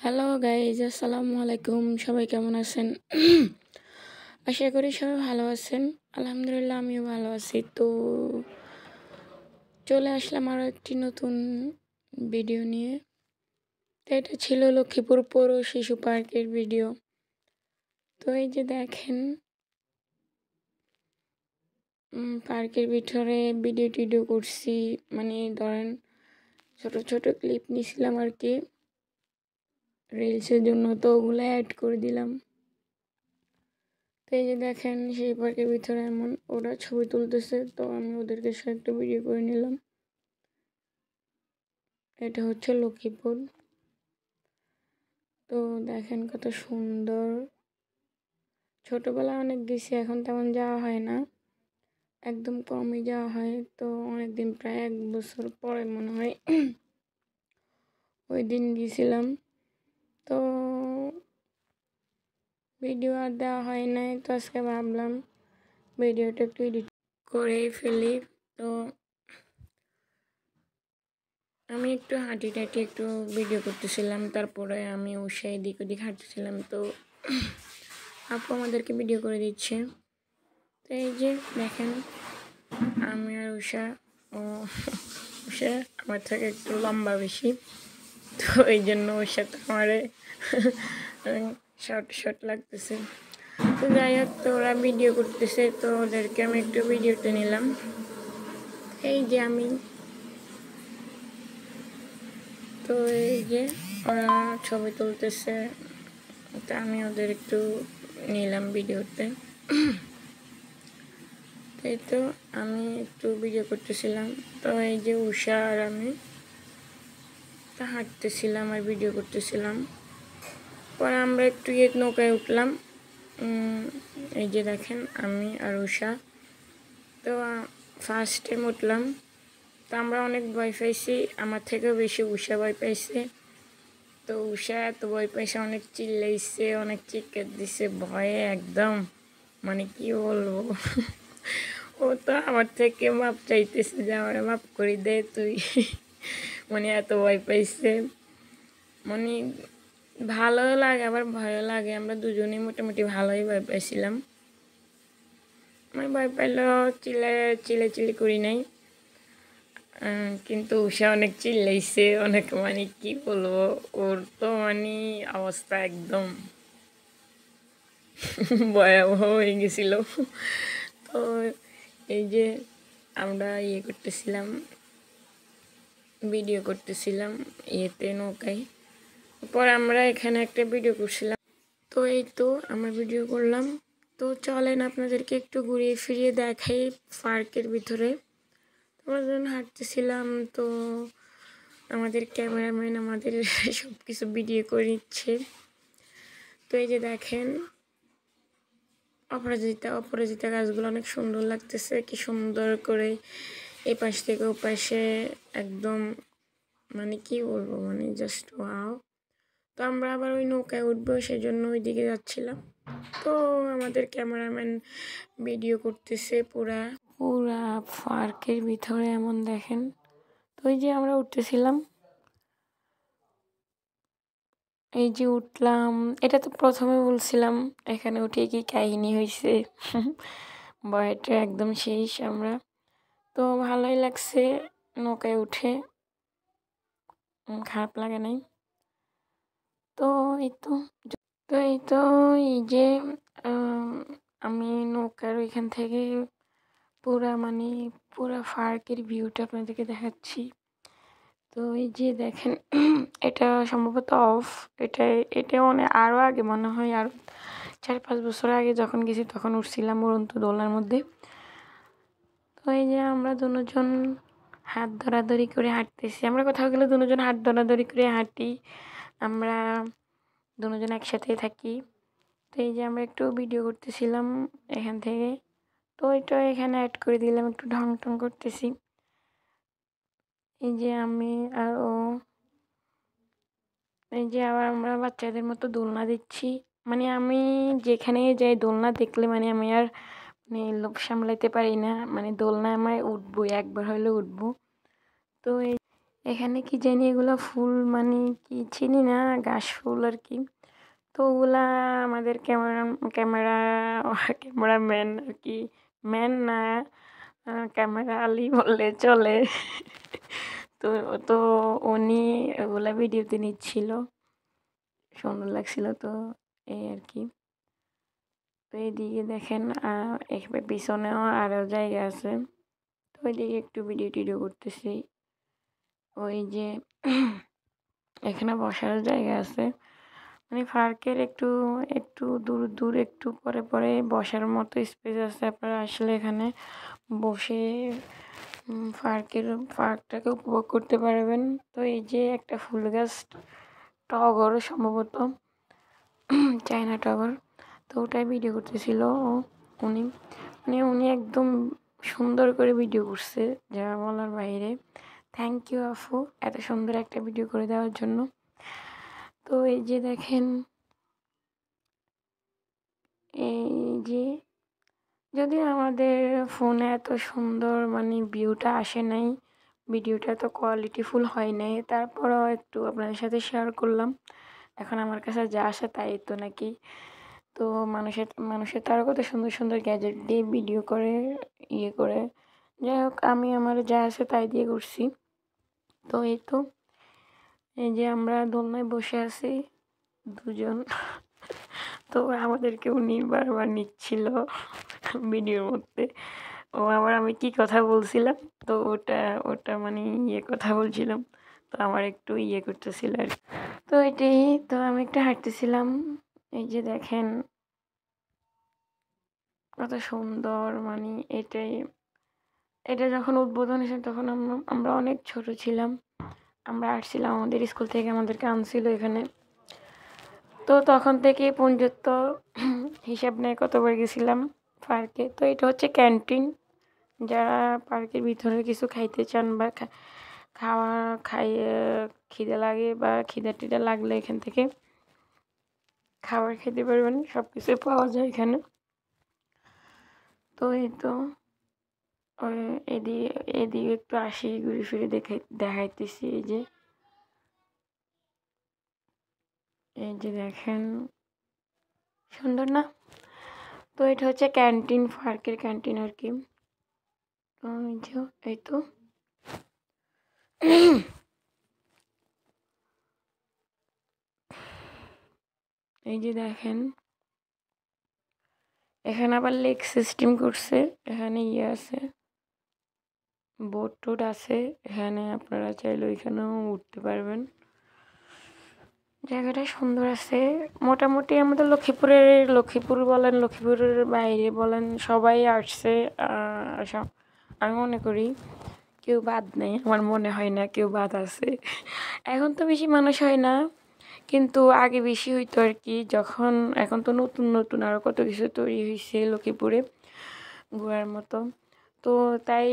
Hello guys, আসসালামু আলাইকুম। সবাই কেমন আছেন? আশা করি সবাই ভালো আছেন। আলহামদুলিল্লাহ, আমিও ভালো আছি। তো চলে আসলাম আরও একটি নতুন ভিডিও নিয়ে। তো এটা ছিল লক্ষ্মীপুর পৌর শিশু পার্কের ভিডিও। তো এই যে দেখেন, পার্কের ভিতরে ভিডিও টিডিও করছি, মানে ধরেন ছোট ছোট ক্লিপ নিয়েছিলাম আর কি, রিলসের জন্য। তো ওগুলো অ্যাড করে দিলাম। তো এই যে দেখেন, সেই পার্কের ভিতরে এমন ওরা ছবি তুলতেছে, তো আমি ওদেরকে সাথে একটা ভিডিও করে নিলাম। এটা হচ্ছে লক্ষ্মীপুর। তো দেখেন কত সুন্দর। ছোটবেলায় অনেক গেছি, এখন তেমন যাওয়া হয় না, একদম কমই যাওয়া হয়। তো অনেকদিন, প্রায় 1 বছর পরে মনে হয় ওই দিন গেছিলাম। তো ভিডিও আর দেওয়া হয় নাই। তো আজকে ভাবলাম ভিডিওটা একটু এডিট করেই ফেলি। তো আমি একটু হাঁটি টাটি একটু ভিডিও করতেছিলাম, তারপরে আমি উষা এদিক ওদিক হাঁটতেছিলাম। তো আপু আমাদেরকে ভিডিও করে দিচ্ছে। তো এই যে দেখেন, আমি আর উষা, ও উষা আমার থেকে একটু লম্বা বেশি, তো এই জন্য ওর সাথে আমার শর্ট শর্ট লাগতেছে। তো যাই হোক, তো ওরা ভিডিও করতেছে, তো ওদেরকে আমি একটু ভিডিওতে নিলাম। এই যে আমি, তো এই যে ওরা ছবি তুলতেছে, তো আমি ওদের একটু নিলাম ভিডিওতে। তাই তো আমি একটু ভিডিও করতেছিলাম। তো এই যে উষা আর আমি তা হাঁটতেছিলাম আর ভিডিও করতেছিলাম। পরে আমরা একটু নৌকায় উঠলাম। এই যে দেখেন, আমি আর উষা। তো ফার্স্ট টাইম উঠলাম। তো আমরা অনেক ভয় পাইছি, আমার থেকেও বেশি উষা ভয় পাইছে। তো উষা এত ভয় পাইছে, অনেক চিল্লাইছে, অনেক চিৎকার দিছে ভয়ে একদম, মানে কি বলবো। ও তো আমার থেকে মাপ চাইতেছে যে আমার মাপ করে দে তুই। মানে এত ভয় পাইছে, মানে ভালো লাগে আবার ভয়ও লাগে। আমরা দুজনেই মোটামুটি ভালোই ভয় পাইছিলাম। আমি ভয় পাইলেও চিল্লাচিল্লি করি নাই, কিন্তু উষা অনেক চিল্লাইছে, অনেক, মানে কি বলবো, ওর তো মানে অবস্থা একদম ভয়াবহ হয়ে গেছিল। তো এই যে আমরা করতেছিলাম, ভিডিও করতেছিলাম নৌকায়। পরে আমরা এখানে একটা ভিডিও করছিলাম। তো এই তো আমরা ভিডিও করলাম। তো চলেন আপনাদেরকে একটু ঘুরিয়ে ফিরিয়ে দেখাই পার্কের ভিতরে। আমরা যখন হাঁটতেছিলাম, তো আমাদের ক্যামেরাম্যান আমাদের সব কিছু ভিডিও করে নিচ্ছে। তো এই যে দেখেন, অপরাজিতা গাছগুলো অনেক সুন্দর লাগতেছে, কি সুন্দর করে এই পাশ থেকে ও পাশে একদম, মানে কি বলবো, মানে জাস্ট ওয়াও। তো আমরা আবার ওই নৌকায় উঠবো, সেই জন্য ওই দিকে যাচ্ছিলাম। তো আমাদের ক্যামেরাম্যান ভিডিও করতেছে পুরা পুরা পার্কের ভিতরে এমন দেখেন। তো ওই যে আমরা উঠতেছিলাম, এই যে উঠলাম। এটা তো প্রথমে বলছিলাম, এখানে উঠে কি কাহিনী হয়েছে। ভয়টা একদম শেষ আমরা। তো ভালোই লাগছে নৌকায় উঠে, খারাপ লাগে নাই। তো এই তো তো এই তো এই যে আমি নৌকার ওইখান থেকে পুরা পার্কের ভিউটা আপনাদেরকে দেখাচ্ছি। তো এই যে দেখেন, এটা সম্ভবত অফ। এটা অনেক আরও আগে মনে হয়, আরও 4-5 বছর আগে যখন গেছি তখন উঠছিলাম উড়ন্ত দোলনার মধ্যে। তো এই যে আমরা দুজন হাত ধরাধরি করে হাঁটতেছি। আমরা কোথাও গেলে দুজন হাত ধরাধরি করে হাঁটি, আমরা দুজন একসাথেই থাকি। তো এই যে আমরা একটু ভিডিও করতেছিলাম এখান থেকে। তো ওইটা এখানে অ্যাড করে দিলাম, একটু ঢং টং করতেছি। এই যে আমি আর ও, এই যে আবার আমরা বাচ্চাদের মতো দোলনা দিচ্ছি। মানে আমি যেখানে যাই দোলনা দেখলে মানে আমি আর মানে লোভ সামলাইতে পারি না, মানে দোলনা আমার উঠবো, একবার হলে উঠবো। তো এখানে কি জানি এগুলা ফুল মানে কি চিনি না, ঘাস ফুল আর কি। তো ওগুলা আমাদের ক্যামেরাম্যান আর কি, ম্যান না, ক্যামেরা আলী বললে চলে। তো তো উনি ওগুলা ভিডিওতে নিচ্ছিল, সুন্দর লাগছিল, তো এই আর কি। তো এইদিকে দেখেন পিছনেও আরও জায়গা আছে, তো ওইদিকে একটু ভিডিও টিডিও করতেছি। ওই যে এখানে বসার জায়গা আছে, মানে পার্কের একটু একটু দূর দূর একটু পরে পরে বসার মতো স্পেস আছে। আপনারা আসলে এখানে বসে পার্কটাকে উপভোগ করতে পারবেন। তো এই যে একটা ফুল গাছ, টগর সম্ভবত, চায়না টগর, তো ওটাই ভিডিও করতেছিল উনি। মানে উনি একদম সুন্দর করে ভিডিও করছে, যা বলার বাইরে। থ্যাংক ইউ আফু, এত সুন্দর একটা ভিডিও করে দেওয়ার জন্য। তো এই যে দেখেন, এই যে যদি আমাদের ফোনে এত সুন্দর মানে ভিউটা আসে নাই, ভিডিওটা তো কোয়ালিটিফুল হয় নাই, তারপরেও একটু আপনাদের সাথে শেয়ার করলাম। এখন আমার কাছে যা আসে তাই তো নাকি। তো মানুষের তো আরও কত সুন্দর সুন্দর গ্যাজেট দিয়ে ভিডিও করে, ইয়ে করে। যাই হোক, আমি আমার যা আছে তাই দিয়ে করছি। তো এই তো, এই যে আমরা দোলনায় বসে আছি দুজন। তো আমাদেরকে উনি বারবার নিচ্ছিল ভিডিওর মধ্যে। ও আবার আমি কি কথা বলছিলাম, তো ওটা ওটা মানে ইয়ে কথা বলছিলাম, তো আমার একটু ইয়ে করতেছিল আর কি। তো এটাই, তো আমি একটু হাঁটতেছিলাম। এই যে দেখেন কত সুন্দর, মানে এটা যখন উদ্বোধন হয়েছে তখন আমরা অনেক ছোট ছিলাম। আমরা আসছিলাম, আমাদের স্কুল থেকে আমাদেরকে আনছিল এখানে। তো তখন থেকে পর্যন্ত হিসাব নেই কতবার গেছিলাম পার্কে। তো এটা হচ্ছে ক্যান্টিন, যারা পার্কের ভিতরে কিছু খাইতে চান বা খাওয়া খাইয়ে খিদে লাগে বা খিদে টিদে লাগলে এখান থেকে খাবার খেতে পারবেন, সব কিছু পাওয়া যায় এখানে। তো এই তো এদিকে এদিকে একটু আসি, ঘুরে ফিরে দেখাইতেছি। এই যে দেখেন, সুন্দর না? তো এটা হচ্ছে ক্যান্টিন, পার্কের ক্যান্টিন আর কি। এই তো এই যে দেখেন, এখানে আবার লেক সিস্টেম করছে, এখানে ইয়ে আছে, বোট টোট আছে এখানে, আপনারা চাইলে ওইখানেও উঠতে পারবেন। জায়গাটা সুন্দর আছে। মোটামুটি আমাদের লক্ষ্মীপুর বলেন, লক্ষ্মীপুরের বাইরে বলেন, সবাই আসছে। আমি মনে করি কেউ বাদ নেই, আমার মনে হয় না কেউ বাদ আছে। এখন তো বেশি মানুষ হয় না, কিন্তু আগে বেশি হইতো আর কি। এখন তো নতুন নতুন আরও কত কিছু তৈরি হয়েছে লক্ষ্মীপুরে ঘোরার মতো। তো তাই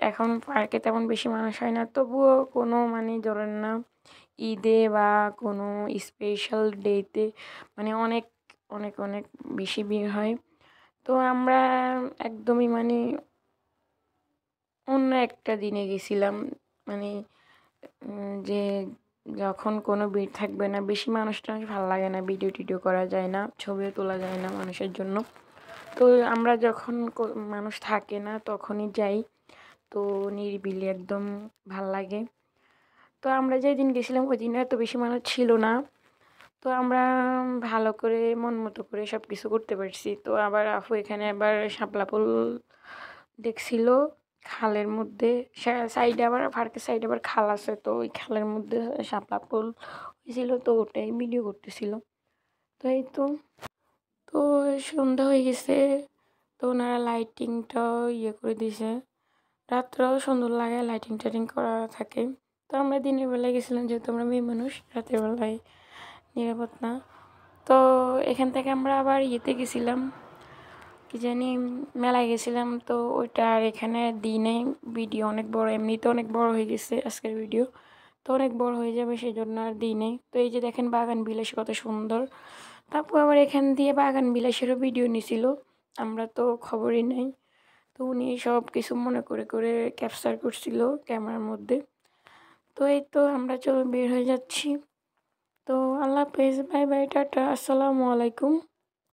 এখন পার্কে তেমন বেশি মানুষ হয় না, তবুও কোনো মানে ধরেন না ঈদে বা কোনো স্পেশাল ডেতে মানে অনেক অনেক অনেক বেশি ভিড় হয়। তো আমরা একদমই মানে অন্য একটা দিনে গেছিলাম, মানে যে যখন কোনো ভিড় থাকবে না, বেশি মানুষ টানুষ ভালো লাগে না, ভিডিও টিডিও করা যায় না, ছবিও তোলা যায় না মানুষের জন্য। তো আমরা যখন মানুষ থাকে না তখনই যাই, তো নিরিবিলি একদম ভাল লাগে। তো আমরা যেদিন গেছিলাম ওই দিন এত বেশি মানুষ ছিল না, তো আমরা ভালো করে মন মতো করে সব কিছু করতে পারছি। তো আবার আফু এখানে আবার শাপলা ফুল দেখছিল খালের মধ্যে, সাইডে আবার পার্কের সাইডে আবার খাল আছে, তো ওই খালের মধ্যে শাপলা ফুল হয়েছিল, তো ওটাই ভিডিও করতেছিল। তো এই তো, তো সন্ধ্যা হয়ে গেছে, তো ওনারা লাইটিংটাও ইয়ে করে দিয়েছে, রাত্রেও সুন্দর লাগে, লাইটিং টাইটিং করা থাকে। তো আমরা দিনের বেলায় গেছিলাম, যেহেতু আমরা মেয়ে মানুষ, রাতের বেলায় নিরাপদ না। তো এখান থেকে আমরা আবার ইয়েতে গেছিলাম, কি জানি মেলায় গেছিলাম। তো ওইটা আর এখানে দিনে ভিডিও অনেক বড়, এমনিতে অনেক বড় হয়ে গেছে আজকের ভিডিও, তো অনেক বড় হয়ে যাবে সেই জন্য আর দিনে। তো এই যে দেখেন বাগান বিলাস কত সুন্দর। তারপর আবার এখান দিয়ে বাগান বিলাসেরও ভিডিও নিছিল, আমরা তো খবরই নাই। তো উনি সব কিছু মনে করে করে ক্যাপচার করছিল ক্যামেরার মধ্যে। তো এই তো আমরা চলো বের হয়ে যাচ্ছি। তো আল্লাহ হাফেজ, বাই বাই, টাটা, আসসালামু আলাইকুম।